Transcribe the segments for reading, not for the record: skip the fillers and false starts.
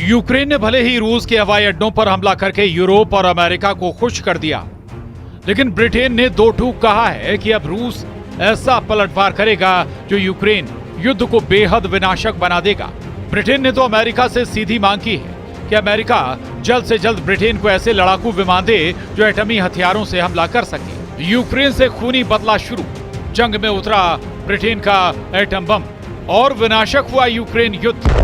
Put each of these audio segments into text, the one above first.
Ukraine ने भले ही रूस के हवाई अड्डों पर हमला करके यूरोप और अमेरिका को खुश कर दिया, लेकिन ब्रिटेन ने दो टूक कहा है कि अब रूस ऐसा पलटवार करेगा जो यूक्रेन युद्ध को बेहद विनाशक बना देगा। ब्रिटेन ने तो अमेरिका से सीधी मांग की है कि अमेरिका जल्द से जल्द ब्रिटेन को ऐसे लड़ाकू विमान दे जो एटमी हथियारों से हमला कर सके। यूक्रेन से खूनी बदला शुरू, जंग में उतरा ब्रिटेन का एटम बम और विनाशक हुआ यूक्रेन युद्ध।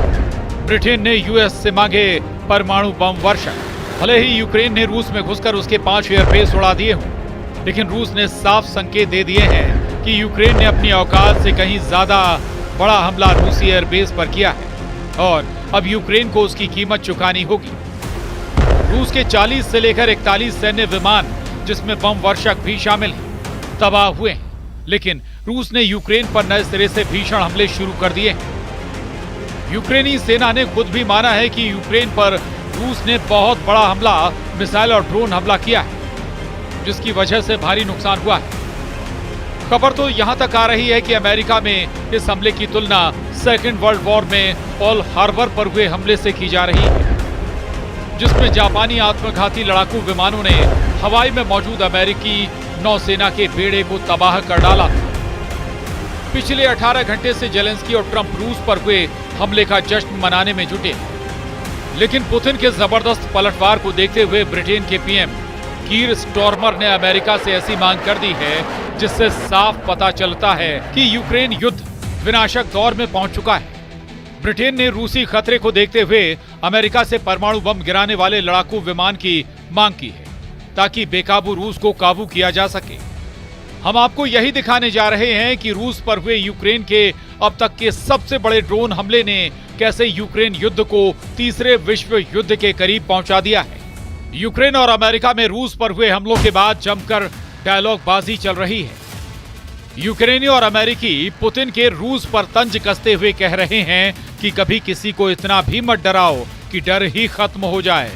ब्रिटेन ने यूएस से मांगे परमाणु बम वर्षा। भले ही यूक्रेन ने रूस में घुसकर उसके 5 एयरबेस उड़ा दिए हों, लेकिन रूस ने साफ संकेत दे दिए हैं कि यूक्रेन ने अपनी औकात से कहीं ज्यादा बड़ा हमला रूसी एयरबेस पर किया है और अब यूक्रेन को उसकी कीमत चुकानी होगी। रूस के 40 से लेकर 41 सैन्य विमान, जिसमें बम वर्षक भी शामिल हैं, तबाह हुए हैं, लेकिन रूस ने यूक्रेन पर नए सिरे से भीषण हमले शुरू कर दिए हैं। यूक्रेनी सेना ने खुद भी माना है कि यूक्रेन पर रूस ने बहुत बड़ा हमला, मिसाइल और ड्रोन हमला किया है, जिसकी वजह से भारी नुकसान हुआ है। खबर तो यहां तक आ रही है कि अमेरिका में इस हमले की तुलना सेकेंड वर्ल्ड वॉर में पर्ल हार्बर पर हुए हमले से की जा रही है, जिसमें जापानी आत्मघाती लड़ाकू विमानों ने हवाई में मौजूद अमेरिकी नौसेना के बेड़े को तबाह कर डाला था। पिछले 18 घंटे से जेलेंस्की और ट्रंप रूस पर हुए हमले का जश्न मनाने में जुटे, लेकिन पुतिन के जबरदस्त पलटवार को देखते हुए ब्रिटेन के पीएम कीर स्टॉर्मर ने अमेरिका से ऐसी मांग कर दी है जिससे साफ पता चलता है कि यूक्रेन युद्ध विनाशक दौर में पहुंच चुका है। ब्रिटेन ने रूसी खतरे को देखते हुए अमेरिका से परमाणु बम गिराने वाले लड़ाकू विमान की मांग की है, ताकि बेकाबू रूस को काबू किया जा सके। हम आपको यही दिखाने जा रहे हैं कि रूस पर हुए यूक्रेन के अब तक के सबसे बड़े ड्रोन हमले ने कैसे यूक्रेन युद्ध को तीसरे विश्व युद्ध के करीब पहुंचा दिया है। यूक्रेन और अमेरिका में रूस पर हुए हमलों के बाद जमकर डायलॉग बाजी चल रही है। यूक्रेनी और अमेरिकी पुतिन के रूस पर तंज कसते हुए कह रहे हैं कि कभी किसी को इतना भी मत डराओ कि डर ही खत्म हो जाए।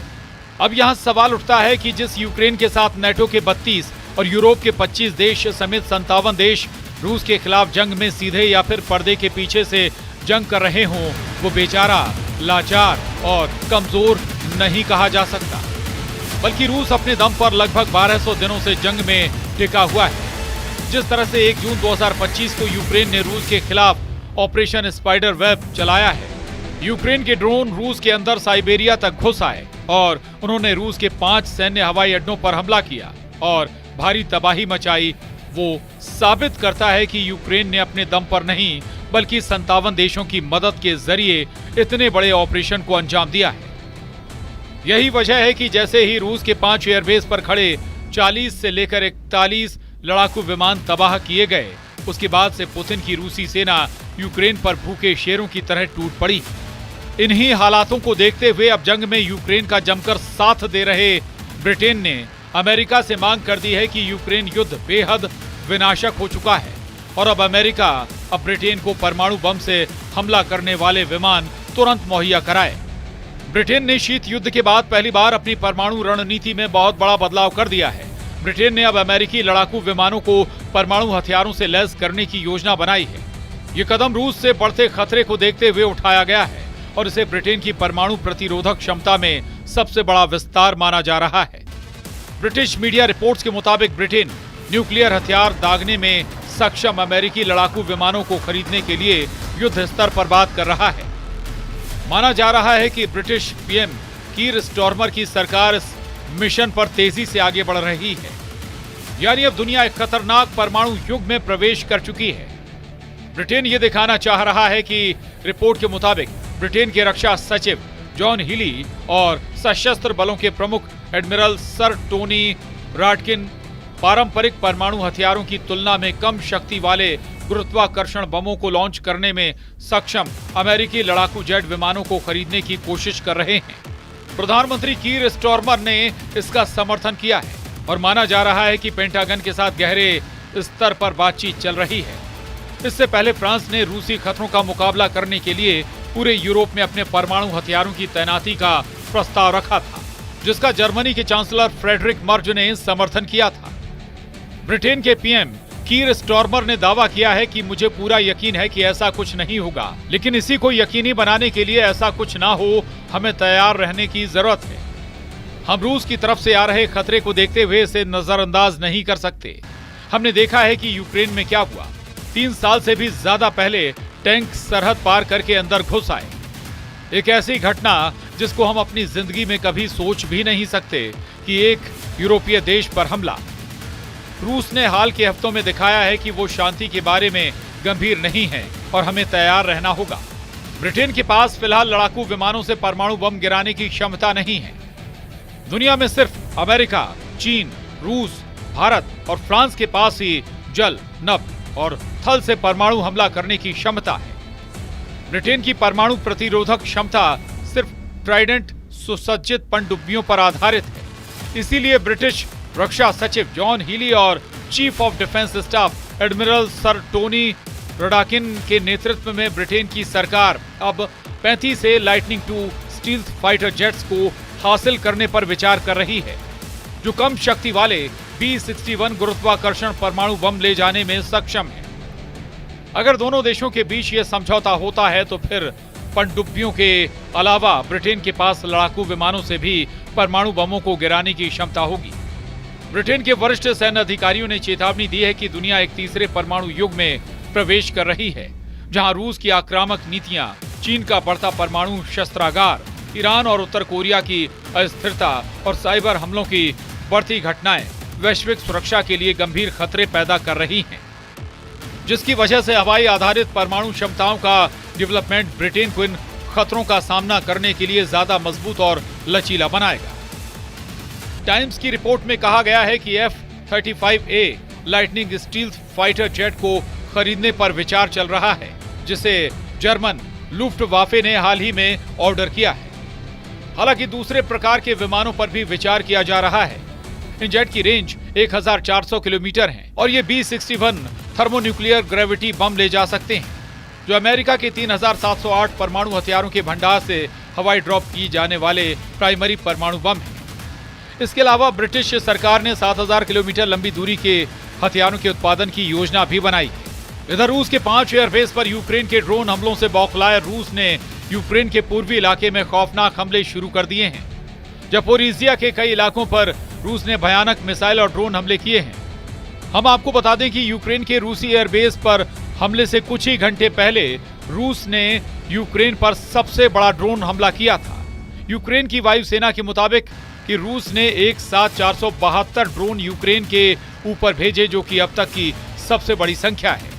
अब यहां सवाल उठता है कि जिस यूक्रेन के साथ नेटो के 32 और यूरोप के 25 देश समेत 57 देश रूस के खिलाफ जंग में सीधे या फिर पर्दे के पीछे से जंग कर रहे हों, वो बेचारा, लाचार और कमजोर नहीं कहा जा सकता, बल्कि रूस अपने दम पर लगभग 1200 दिनों से जंग में टिका हुआ है। जिस तरह से 1 जून 2025 को यूक्रेन ने रूस के खिलाफ ऑपरेशन स्पाइडर वेब चलाया है, यूक्रेन के ड्रोन रूस के अंदर साइबेरिया तक घुस आए और उन्होंने रूस के 5 सैन्य हवाई अड्डों पर हमला किया और भारी तबाही मचाई, वो साबित करता है कि यूक्रेन ने अपने दम पर नहीं बल्कि 57 देशों की मदद के जरिए इतने बड़े ऑपरेशन को अंजाम दिया है। यही वजह है कि जैसे ही रूस के 5 एयरबेस पर खड़े 40 से लेकर 41 लड़ाकू विमान तबाह किए गए, उसके बाद से पुतिन की रूसी सेना यूक्रेन पर भूखे शेरों की तरह टूट पड़ी। इन्हीं हालातों को देखते हुए अब जंग में यूक्रेन का जमकर साथ दे रहे ब्रिटेन ने अमेरिका से मांग कर दी है कि यूक्रेन युद्ध बेहद विनाशक हो चुका है और अब अमेरिका अब ब्रिटेन को परमाणु बम से हमला करने वाले विमान तुरंत मुहैया कराए। ब्रिटेन ने शीत युद्ध के बाद पहली बार अपनी परमाणु रणनीति में बहुत बड़ा बदलाव कर दिया है। ब्रिटेन ने अब अमेरिकी लड़ाकू विमानों को परमाणु हथियारों से लैस करने की योजना बनाई है। ये कदम रूस से बढ़ते खतरे को देखते हुए उठाया गया है और इसे ब्रिटेन की परमाणु प्रतिरोधक क्षमता में सबसे बड़ा विस्तार माना जा रहा है। ब्रिटिश मीडिया रिपोर्ट्स के मुताबिक ब्रिटेन न्यूक्लियर हथियार दागने में सक्षम अमेरिकी लड़ाकू विमानों को खरीदने के लिए युद्ध स्तर पर बात कर रहा है। माना जा रहा है कि ब्रिटिश पीएम कीर स्टॉर्मर की सरकार इस मिशन पर तेजी से आगे बढ़ रही है, यानी अब दुनिया एक खतरनाक परमाणु युग में प्रवेश कर चुकी है। ब्रिटेन ये दिखाना चाह रहा है कि रिपोर्ट के मुताबिक ब्रिटेन के रक्षा सचिव जॉन हीली और सशस्त्र बलों के प्रमुख एडमिरल सर टोनी राटकिन पारंपरिक परमाणु हथियारों की तुलना में कम शक्ति वाले गुरुत्वाकर्षण बमों को लॉन्च करने में सक्षम अमेरिकी लड़ाकू जेट विमानों को खरीदने की कोशिश कर रहे हैं। प्रधानमंत्री कीर स्टॉर्मर ने इसका समर्थन किया है और माना जा रहा है कि पेंटागन के साथ गहरे स्तर पर बातचीत चल रही है। इससे पहले फ्रांस ने रूसी खतरों का मुकाबला करने के लिए पूरे यूरोप में अपने परमाणु हथियारों की तैनाती का प्रस्ताव रखा था, जिसका जर्मनी के चांसलर फ्रेडरिक मर्ज ने समर्थन किया था। ब्रिटेन के पीएम कीर स्टॉर्मर ने दावा किया है कि मुझे पूरा यकीन है कि ऐसा कुछ नहीं होगा, लेकिन इसी को यकीनी बनाने के लिए ऐसा कुछ ना हो, हमें तैयार रहने की जरूरत है। हम रूस की तरफ से आ रहे खतरे को देखते हुए इसे नजरअंदाज नहीं कर सकते। हमने देखा है कि यूक्रेन में क्या हुआ। 3 साल से भी ज्यादा पहले टैंक सरहद पार करके अंदर घुस आए। एक ऐसी घटना जिसको हम अपनी जिंदगी में कभी सोच भी नहीं सकते कि एक यूरोपीय देश पर हमला। रूस ने हाल के हफ्तों में दिखाया है कि वो शांति के बारे में गंभीर नहीं है और हमें तैयार रहना होगा। ब्रिटेन के पास फिलहाल लड़ाकू विमानों से परमाणु बम गिराने की क्षमता नहीं है। दुनिया में सिर्फ अमेरिका, चीन, रूस, भारत और फ्रांस के पास ही जल, नभ और थल से परमाणु हमला करने की क्षमता है। ब्रिटेन की परमाणु प्रतिरोधक क्षमता सिर्फ ट्राइडेंट सुसज्जित पनडुब्बियों पर आधारित है। इसीलिए ब्रिटिश रक्षा सचिव जॉन हीली और chief of defence staff admiral sir Tony Radakin के नेतृत्व में ब्रिटेन की सरकार अब 35 से Lightning II stealth fighter jets को हासिल करने पर विचार कर रही है, जो कम शक्ति वाले B-61 गुरुत्वाकर्षण परमाणु बम ले जाने में सक्षम है। अगर दोनों देशों के बीच यह समझौता होता है तो फिर पनडुब्बियों के अलावा ब्रिटेन के पास लड़ाकू विमानों से भी परमाणु बमों को गिराने की क्षमता होगी। ब्रिटेन के वरिष्ठ सैन्य अधिकारियों ने चेतावनी दी है कि दुनिया एक तीसरे परमाणु युग में प्रवेश कर रही है, जहां रूस की आक्रामक नीतियां, चीन का बढ़ता परमाणु शस्त्रागार, ईरान और उत्तर कोरिया की अस्थिरता और साइबर हमलों की बढ़ती घटनाएं वैश्विक सुरक्षा के लिए गंभीर खतरे पैदा कर रही हैं, जिसकी वजह से हवाई आधारित परमाणु क्षमताओं का डेवलपमेंट ब्रिटेन को इन खतरों का सामना करने के लिए ज्यादा मजबूत और लचीला बनाएगा। टाइम्स की रिपोर्ट में कहा गया है कि F-35A lightning stealth fighter jet को खरीदने पर विचार चल रहा है, जिसे जर्मन लुफ्टवाफे ने हाल ही में ऑर्डर किया है। हालांकि दूसरे प्रकार के विमानों पर भी विचार किया जा रहा है। इन जेट की रेंज 1400 किलोमीटर है और ये B-61 थर्मोन्यूक्लियर ग्रेविटी बम ले जा सकते हैं, जो अमेरिका के 3708 परमाणु हथियारों के भंडार से हवाई ड्रॉप की जाने वाले प्राइमरी परमाणु बम है। इसके अलावा ब्रिटिश सरकार ने 7000 किलोमीटर लंबी दूरी के हथियारों के उत्पादन की योजना भी बनाई है। इधर रूस के 5 एयरबेस पर यूक्रेन के ड्रोन हमलों से बौखलाए रूस ने यूक्रेन के पूर्वी इलाके में खौफनाक हमले शुरू कर दिए हैं। जपोरिजिया के कई इलाकों पर रूस ने भयानक मिसाइल और ड्रोन हमले किए हैं। हम आपको बता दें कि यूक्रेन के रूसी एयरबेस पर हमले से कुछ ही घंटे पहले रूस ने यूक्रेन पर सबसे बड़ा ड्रोन हमला किया था। यूक्रेन की वायुसेना के मुताबिक कि रूस ने एक साथ 472 ड्रोन यूक्रेन के ऊपर भेजे, जो कि अब तक की सबसे बड़ी संख्या है।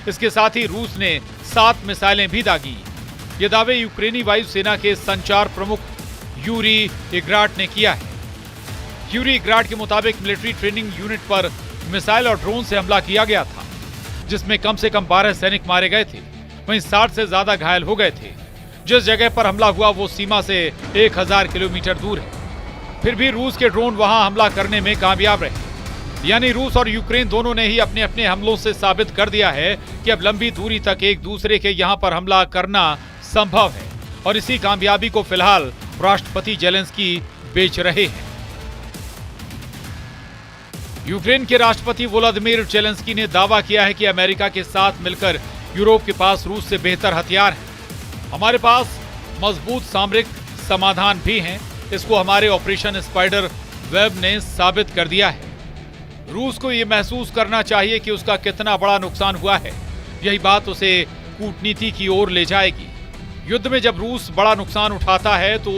इसके साथ ही रूस ने 7 मिसाइलें भी दागी। ये दावे यूक्रेनी वायुसेना के संचार प्रमुख यूरी इग्राट ने किया है। यूरी इग्राट के मुताबिक मिलिट्री ट्रेनिंग यूनिट पर मिसाइल और ड्रोन से हमला किया गया था, जिसमें कम से कम 12 सैनिक मारे गए थे, वहीं 60 से ज्यादा घायल हो गए थे। जिस जगह पर हमला हुआ वो सीमा से 1000 किलोमीटर दूर है। फिर भी रूस के ड्रोन वहां हमला करने में कामयाब रहे। यानी रूस और यूक्रेन दोनों ने ही अपने अपने हमलों से साबित कर दिया है कि अब लंबी दूरी तक एक दूसरे के यहां पर हमला करना संभव है, और इसी कामयाबी को फिलहाल राष्ट्रपति जेलेंस्की बेच रहे हैं। यूक्रेन के राष्ट्रपति वोलोदिमीर जेलेंस्की ने दावा किया है कि अमेरिका के साथ मिलकर यूरोप के पास रूस से बेहतर हथियार हैं। हमारे पास मजबूत सामरिक समाधान भी हैं। इसको हमारे ऑपरेशन स्पाइडर वेब ने साबित कर दिया है। रूस को यह महसूस करना चाहिए कि उसका कितना बड़ा नुकसान हुआ है। यही बात उसे कूटनीति की ओर ले जाएगी। युद्ध में जब रूस बड़ा नुकसान उठाता है तो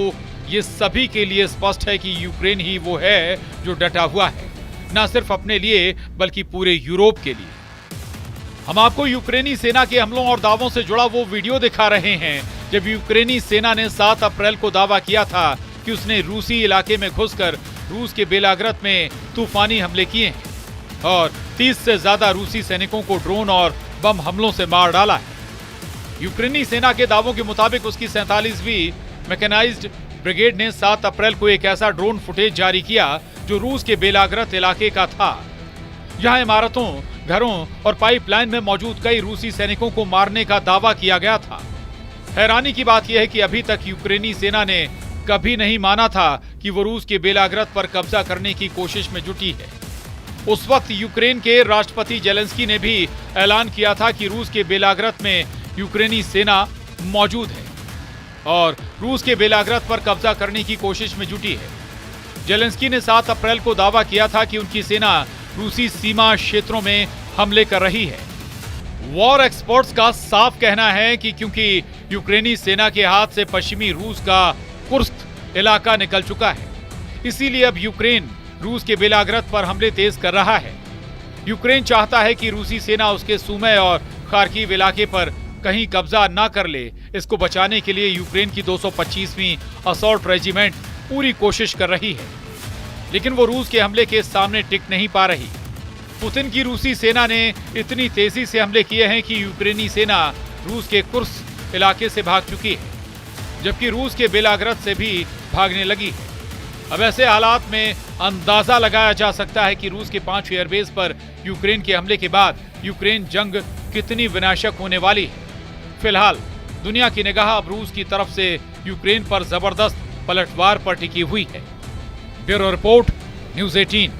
ये सभी के लिए स्पष्ट है कि यूक्रेन ही वो है जो डटा हुआ है, न सिर्फ अपने लिए बल्कि पूरे यूरोप के लिए। हम आपको यूक्रेनी सेना के हमलों और दावों से जुड़ा वो वीडियो दिखा रहे हैं जब यूक्रेनी सेना ने 7 अप्रैल को दावा किया था कि उसने रूसी इलाके में घुसकर रूस के बेलाग्रद में तूफानी हमले किए हैं और 30 से ज्यादा रूसी सैनिकों को ड्रोन और बम हमलों से मार डाला है। यूक्रेनी सेना के दावों के मुताबिक उसकी 47वीं मैकेनाइज्ड ब्रिगेड ने 7 अप्रैल को एक ऐसा ड्रोन फुटेज जारी किया जो रूस के बेलाग्रद इलाके का था। यहां इमारतों, घरों और पाइपलाइन में मौजूद कई रूसी सैनिकों को मारने का दावा किया गया था। हैरानी की बात यह है कि अभी तक यूक्रेनी सेना ने कभी नहीं माना था कि वो रूस के बेलाग्रद पर कब्जा करने की कोशिश में जुटी है। उस वक्त यूक्रेन के राष्ट्रपति जेलेंस्की ने भी ऐलान किया था कि रूस के बेलाग्रद में यूक्रेनी सेना मौजूद है और रूस के बेलाग्रद पर कब्जा करने की कोशिश में जुटी है। जेलेंस्की ने 7 अप्रैल को दावा किया था कि उनकी सेना रूसी सीमा क्षेत्रों में हमले कर रही है। वॉर एक्सपर्ट्स का साफ कहना है कि क्योंकि यूक्रेनी सेना के हाथ से पश्चिमी रूस का कुर्स्क इलाका निकल चुका है, इसीलिए अब यूक्रेन रूस के बेलाग्रद पर हमले तेज कर रहा है। यूक्रेन चाहता है कि रूसी सेना उसके सुमे और खार्किव इलाके पर कहीं कब्जा ना कर ले। इसको बचाने के लिए यूक्रेन की 225वीं असॉल्ट रेजिमेंट पूरी कोशिश कर रही है, लेकिन वो रूस के हमले के सामने टिक नहीं पा रही। पुतिन की रूसी सेना ने इतनी तेजी से हमले किए हैं कि यूक्रेनी सेना रूस के कुर्स्क इलाके से भाग चुकी है, जबकि रूस के बेलाग्रद से भी भागने लगी है। अब ऐसे हालात में अंदाजा लगाया जा सकता है कि रूस के 5 एयरबेस पर यूक्रेन के हमले के बाद यूक्रेन जंग कितनी विनाशक होने वाली है। फिलहाल दुनिया की निगाह अब रूस की तरफ से यूक्रेन पर जबरदस्त पलटवार पर टिकी हुई है। Bureau report, news 18।